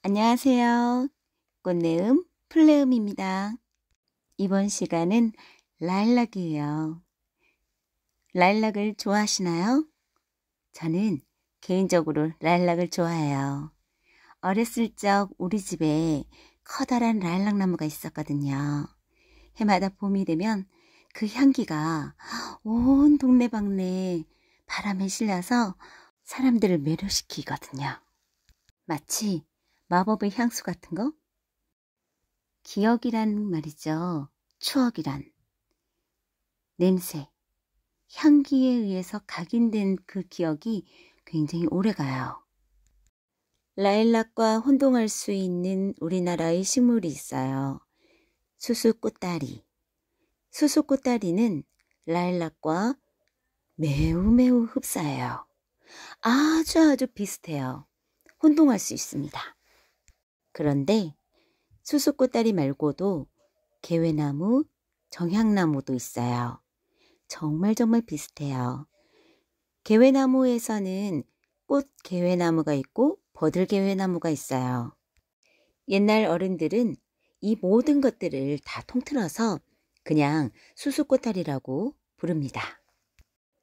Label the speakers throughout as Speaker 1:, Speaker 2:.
Speaker 1: 안녕하세요. 꽃내음 플레음입니다. 이번 시간은 라일락이에요. 라일락을 좋아하시나요? 저는 개인적으로 라일락을 좋아해요. 어렸을 적 우리 집에 커다란 라일락 나무가 있었거든요. 해마다 봄이 되면 그 향기가 온 동네방네 바람에 실려서 사람들을 매료시키거든요. 마치 마법의 향수 같은 거? 기억이란 말이죠. 추억이란 냄새, 향기에 의해서 각인된 그 기억이 굉장히 오래가요. 라일락과 혼동할 수 있는 우리나라의 식물이 있어요. 수수꽃다리. 수수꽃다리는 라일락과 매우 흡사해요. 아주 비슷해요. 혼동할 수 있습니다. 그런데 수수꽃다리 말고도 개회나무, 정향나무도 있어요. 정말 비슷해요. 개회나무에서는 꽃 개회나무가 있고 버들 개회나무가 있어요. 옛날 어른들은 이 모든 것들을 다 통틀어서 그냥 수수꽃다리라고 부릅니다.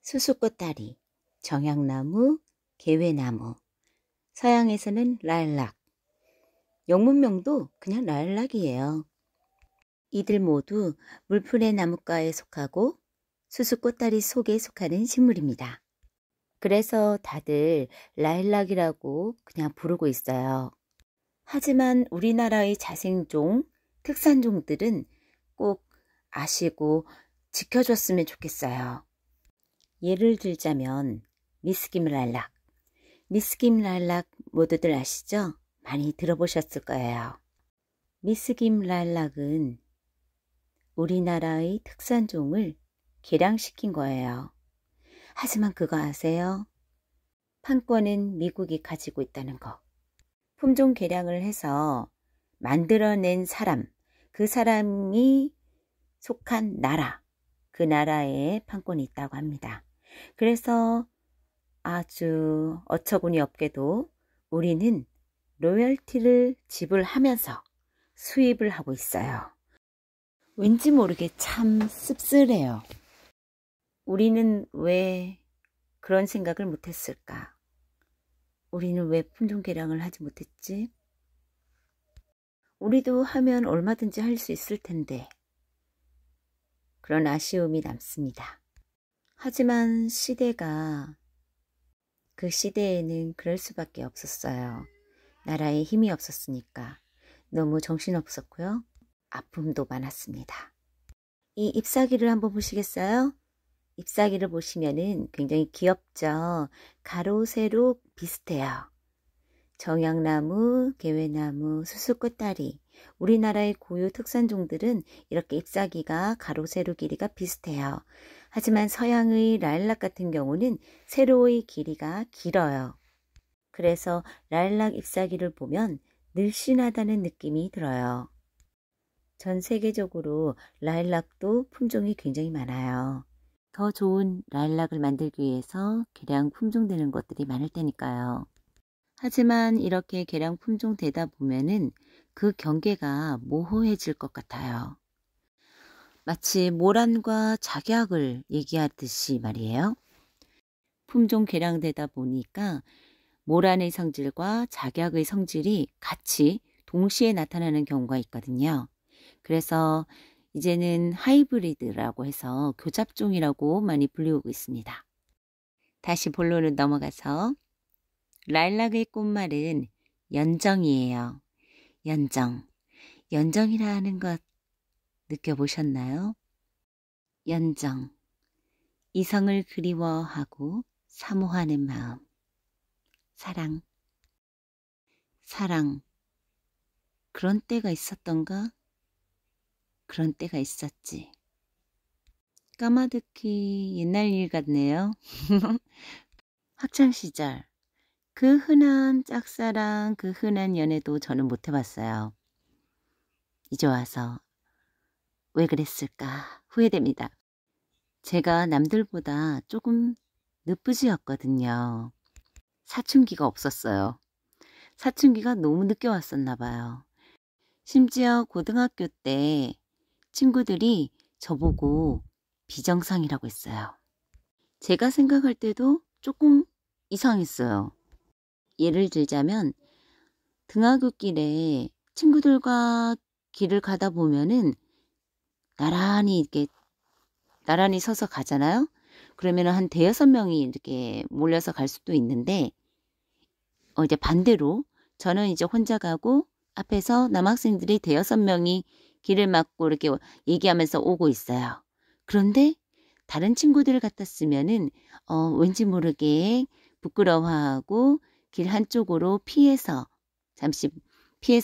Speaker 1: 수수꽃다리, 정향나무, 개회나무, 서양에서는 라일락, 영문명도 그냥 라일락이에요. 이들 모두 물풀의 나무과에 속하고 수수꽃다리 속에 속하는 식물입니다. 그래서 다들 라일락이라고 그냥 부르고 있어요. 하지만 우리나라의 자생종, 특산종들은 꼭 아시고 지켜줬으면 좋겠어요. 예를 들자면 미스김 라일락. 미스김 라일락 모두들 아시죠? 많이 들어보셨을 거예요. 미스김 라일락은 우리나라의 특산종을 개량시킨 거예요. 하지만 그거 아세요? 판권은 미국이 가지고 있다는 거. 품종 개량을 해서 만들어낸 사람, 그 사람이 속한 나라, 그 나라에 판권이 있다고 합니다. 그래서 아주 어처구니 없게도 우리는 로열티를 지불하면서 수입을 하고 있어요. 왠지 모르게 참 씁쓸해요. 우리는 왜 그런 생각을 못했을까? 우리는 왜 품종 개량을 하지 못했지? 우리도 하면 얼마든지 할 수 있을 텐데 그런 아쉬움이 남습니다. 하지만 시대가 그 시대에는 그럴 수밖에 없었어요. 나라에 힘이 없었으니까 너무 정신없었고요. 아픔도 많았습니다. 이 잎사귀를 한번 보시겠어요? 잎사귀를 보시면은 굉장히 귀엽죠? 가로, 세로 비슷해요. 정향나무, 개회나무, 수수꽃다리, 우리나라의 고유 특산종들은 이렇게 잎사귀가 가로, 세로 길이가 비슷해요. 하지만 서양의 라일락 같은 경우는 세로의 길이가 길어요. 그래서 라일락 잎사귀를 보면 늘씬하다는 느낌이 들어요. 전 세계적으로 라일락도 품종이 굉장히 많아요. 더 좋은 라일락을 만들기 위해서 개량 품종되는 것들이 많을 테니까요. 하지만 이렇게 개량 품종 되다 보면은 그 경계가 모호해질 것 같아요. 마치 모란과 작약을 얘기하듯이 말이에요. 품종 개량되다 보니까 모란의 성질과 작약의 성질이 같이 동시에 나타나는 경우가 있거든요. 그래서 이제는 하이브리드라고 해서 교잡종이라고 많이 불리우고 있습니다. 다시 본론으로 넘어가서 라일락의 꽃말은 연정이에요. 연정. 연정이라는 것 느껴보셨나요? 연정. 이성을 그리워하고 사모하는 마음. 사랑. 사랑. 그런 때가 있었던가? 그런 때가 있었지. 까마득히 옛날 일 같네요. 학창시절. 그 흔한 짝사랑, 그 흔한 연애도 저는 못 해봤어요. 이제 와서 왜 그랬을까 후회됩니다. 제가 남들보다 조금 늦부지였거든요. 사춘기가 없었어요. 사춘기가 너무 늦게 왔었나 봐요. 심지어 고등학교 때 친구들이 저보고 비정상이라고 했어요. 제가 생각할 때도 조금 이상했어요. 예를 들자면 등하굣길에 친구들과 길을 가다 보면은 나란히 서서 가잖아요. 그러면 한 대여섯 명이 이렇게 몰려서 갈 수도 있는데 이제 반대로 저는 이제 혼자 가고 앞에서 남학생들이 대여섯 명이 길을 막고 이렇게 얘기하면서 오고 있어요. 그런데 다른 친구들 같았으면은 왠지 모르게 부끄러워하고 길 한쪽으로 피해서 잠시 피해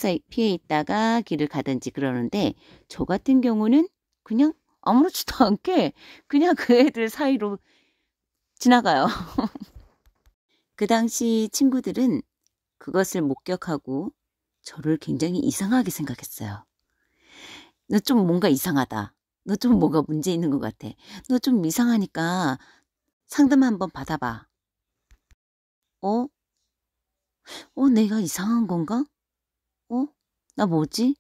Speaker 1: 있다가 길을 가든지 그러는데 저 같은 경우는 그냥 아무렇지도 않게 그냥 그 애들 사이로 지나가요. 그 당시 친구들은 그것을 목격하고 저를 굉장히 이상하게 생각했어요. 너 좀 뭔가 이상하다. 너 좀 뭐가 문제 있는 것 같아. 너 좀 이상하니까 상담 한번 받아봐. 내가 이상한 건가? 나 뭐지?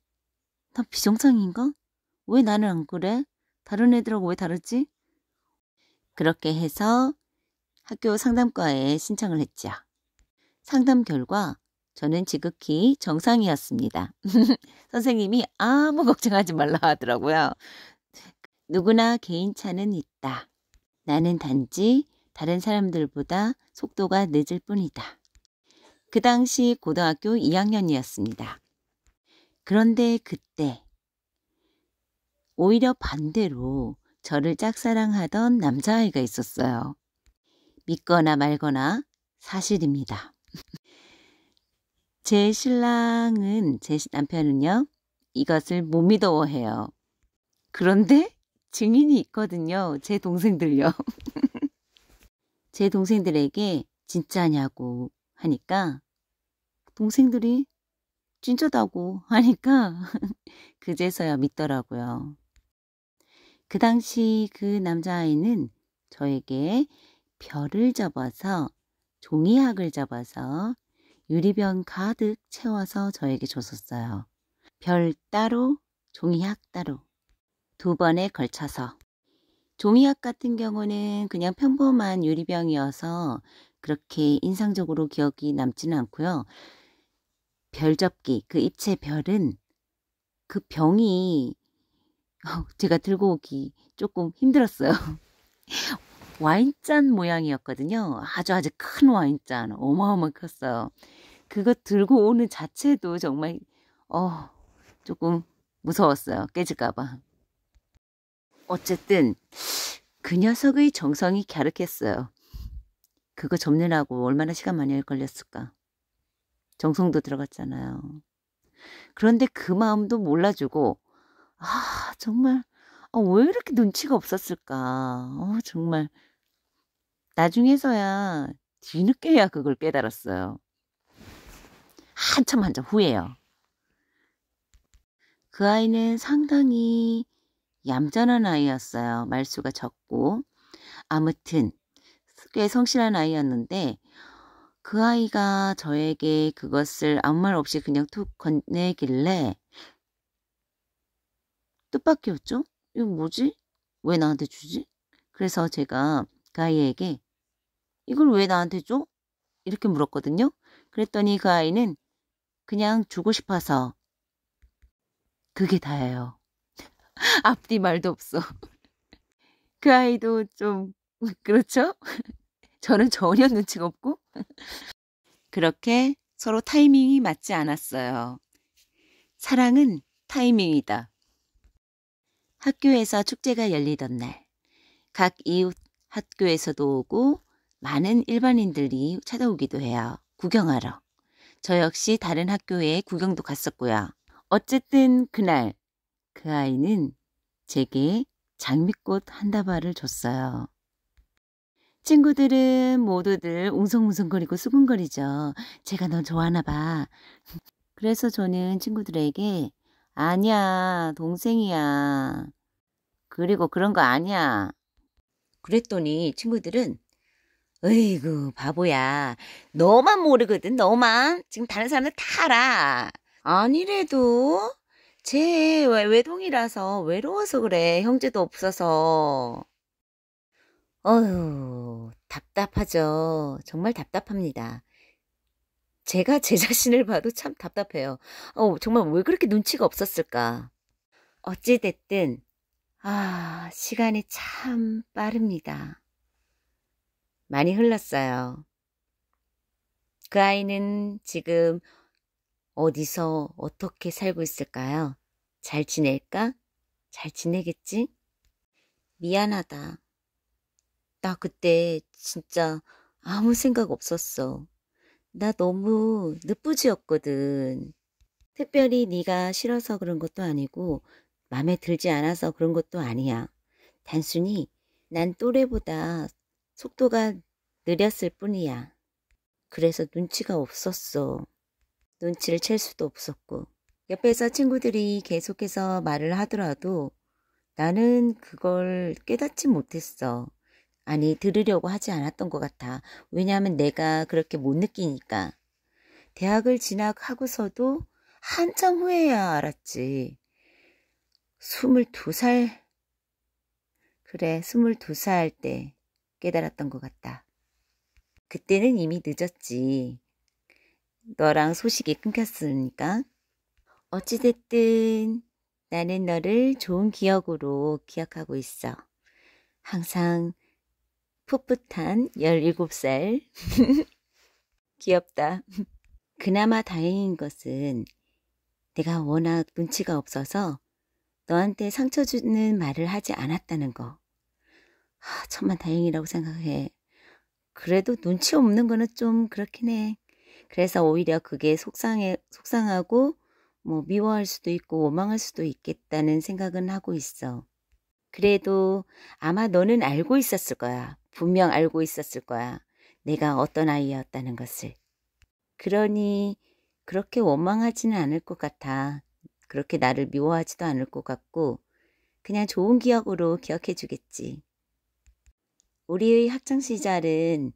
Speaker 1: 나 비정상인가? 왜 나는 안 그래? 다른 애들하고 왜 다르지? 그렇게 해서 학교 상담과에 신청을 했죠. 상담 결과 저는 지극히 정상이었습니다. 선생님이 아무 걱정하지 말라 하더라고요. 누구나 개인차는 있다. 나는 단지 다른 사람들보다 속도가 늦을 뿐이다. 그 당시 고등학교 2학년이었습니다. 그런데 그때 오히려 반대로 저를 짝사랑하던 남자아이가 있었어요. 믿거나 말거나 사실입니다. 제 남편은요, 이것을 못 믿어해요. 그런데 증인이 있거든요. 제 동생들요. 제 동생들에게 진짜냐고 하니까 동생들이 진짜다고 하니까 그제서야 믿더라고요. 그 당시 그 남자아이는 저에게 별을 접어서 종이학을 접어서 유리병 가득 채워서 저에게 줬었어요. 별 따로, 종이학 따로 2번에 걸쳐서. 종이학 같은 경우는 그냥 평범한 유리병이어서 그렇게 인상적으로 기억이 남지는 않고요. 별접기, 그 입체 별은 그 병이 제가 들고 오기 조금 힘들었어요. 와인잔 모양이었거든요. 아주 큰 와인잔, 어마어마하게 컸어요. 그거 들고 오는 자체도 정말 조금 무서웠어요. 깨질까봐. 어쨌든 그 녀석의 정성이 갸륵했어요. 그거 접느라고 얼마나 시간 많이 걸렸을까. 정성도 들어갔잖아요. 그런데 그 마음도 몰라주고 정말 왜 이렇게 눈치가 없었을까. 정말 나중에서야 뒤늦게야 그걸 깨달았어요. 한참 후에요. 그 아이는 상당히 얌전한 아이였어요. 말수가 적고. 아무튼 꽤 성실한 아이였는데 그 아이가 저에게 그것을 아무 말 없이 그냥 툭 건네길래 뜻밖이었죠? 이거 뭐지? 왜 나한테 주지? 그래서 제가 그 아이에게 이걸 왜 나한테 줘? 이렇게 물었거든요. 그랬더니 그 아이는 그냥 주고 싶어서. 그게 다예요. 앞뒤 말도 없어. 그 아이도 좀 그렇죠? 저는 전혀 눈치가 없고 그렇게 서로 타이밍이 맞지 않았어요. 사랑은 타이밍이다. 학교에서 축제가 열리던 날, 각 이웃 학교에서도 오고 많은 일반인들이 찾아오기도 해요. 구경하러. 저 역시 다른 학교에 구경도 갔었고요. 어쨌든 그날 그 아이는 제게 장미꽃 한 다발을 줬어요. 친구들은 모두들 웅성웅성거리고 수군거리죠. 제가 너 좋아하나 봐. 그래서 저는 친구들에게 아니야, 동생이야. 그리고 그런 거 아니야. 그랬더니 친구들은 으이구, 바보야. 너만 모르거든, 너만. 지금 다른 사람들 다 알아. 아니래도 쟤 외동이라서 외로워서 그래. 형제도 없어서. 어휴, 답답하죠. 정말 답답합니다. 제가 제 자신을 봐도 참 답답해요. 정말 왜 그렇게 눈치가 없었을까? 어찌됐든, 시간이 참 빠릅니다. 많이 흘렀어요. 그 아이는 지금 어디서 어떻게 살고 있을까요? 잘 지낼까? 잘 지내겠지? 미안하다. 나 그때 진짜 아무 생각 없었어. 나 너무 늦부지였거든. 특별히 네가 싫어서 그런 것도 아니고 마음에 들지 않아서 그런 것도 아니야. 단순히 난 또래보다 속도가 느렸을 뿐이야. 그래서 눈치가 없었어. 눈치를 챌 수도 없었고. 옆에서 친구들이 계속해서 말을 하더라도 나는 그걸 깨닫지 못했어. 아니, 들으려고 하지 않았던 것 같아. 왜냐하면 내가 그렇게 못 느끼니까. 대학을 진학하고서도 한참 후에야 알았지. 22살? 그래, 22살 때 깨달았던 것 같다. 그때는 이미 늦었지. 너랑 소식이 끊겼으니까. 어찌됐든 나는 너를 좋은 기억으로 기억하고 있어. 항상 풋풋한 17살. 귀엽다. 그나마 다행인 것은 내가 워낙 눈치가 없어서 너한테 상처 주는 말을 하지 않았다는 거. 천만 다행이라고 생각해. 그래도 눈치 없는 거는 좀 그렇긴 해. 그래서 오히려 그게 속상하고 미워할 수도 있고 원망할 수도 있겠다는 생각은 하고 있어. 그래도 아마 너는 알고 있었을 거야. 분명 알고 있었을 거야. 내가 어떤 아이였다는 것을. 그러니 그렇게 원망하지는 않을 것 같아. 그렇게 나를 미워하지도 않을 것 같고 그냥 좋은 기억으로 기억해 주겠지. 우리의 학창시절은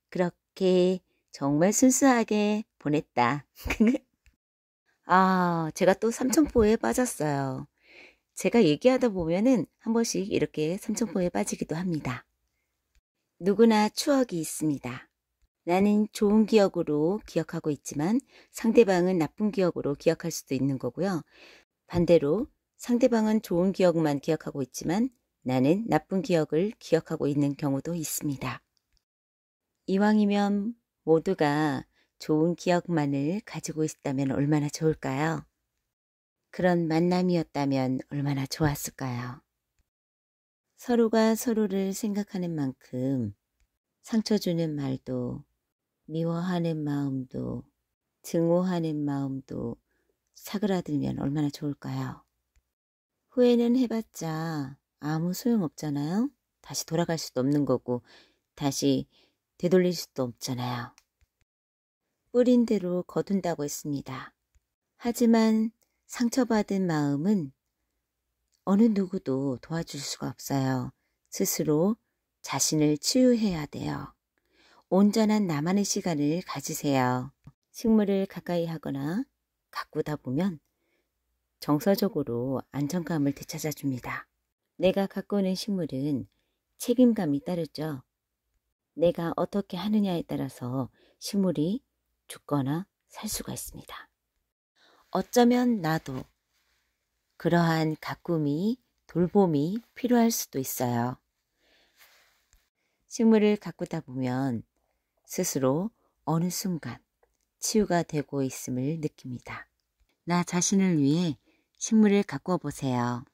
Speaker 1: 그렇게 정말 순수하게 보냈다. 제가 또 삼천포에 빠졌어요. 제가 얘기하다 보면은 한 번씩 이렇게 삼천포에 빠지기도 합니다. 누구나 추억이 있습니다. 나는 좋은 기억으로 기억하고 있지만 상대방은 나쁜 기억으로 기억할 수도 있는 거고요. 반대로 상대방은 좋은 기억만 기억하고 있지만 나는 나쁜 기억을 기억하고 있는 경우도 있습니다. 이왕이면 모두가 좋은 기억만을 가지고 있다면 얼마나 좋을까요? 그런 만남이었다면 얼마나 좋았을까요? 서로가 서로를 생각하는 만큼 상처 주는 말도 미워하는 마음도 증오하는 마음도 사그라들면 얼마나 좋을까요? 후회는 해봤자 아무 소용없잖아요. 다시 돌아갈 수도 없는 거고 다시 되돌릴 수도 없잖아요. 뿌린 대로 거둔다고 했습니다. 하지만 상처받은 마음은 어느 누구도 도와줄 수가 없어요. 스스로 자신을 치유해야 돼요. 온전한 나만의 시간을 가지세요. 식물을 가까이 하거나 가꾸다 보면 정서적으로 안정감을 되찾아줍니다. 내가 가꾸는 식물은 책임감이 따르죠. 내가 어떻게 하느냐에 따라서 식물이 죽거나 살 수가 있습니다. 어쩌면 나도 그러한 가꿈이, 돌봄이 필요할 수도 있어요. 식물을 가꾸다 보면 스스로 어느 순간 치유가 되고 있음을 느낍니다. 나 자신을 위해 식물을 가꾸어 보세요.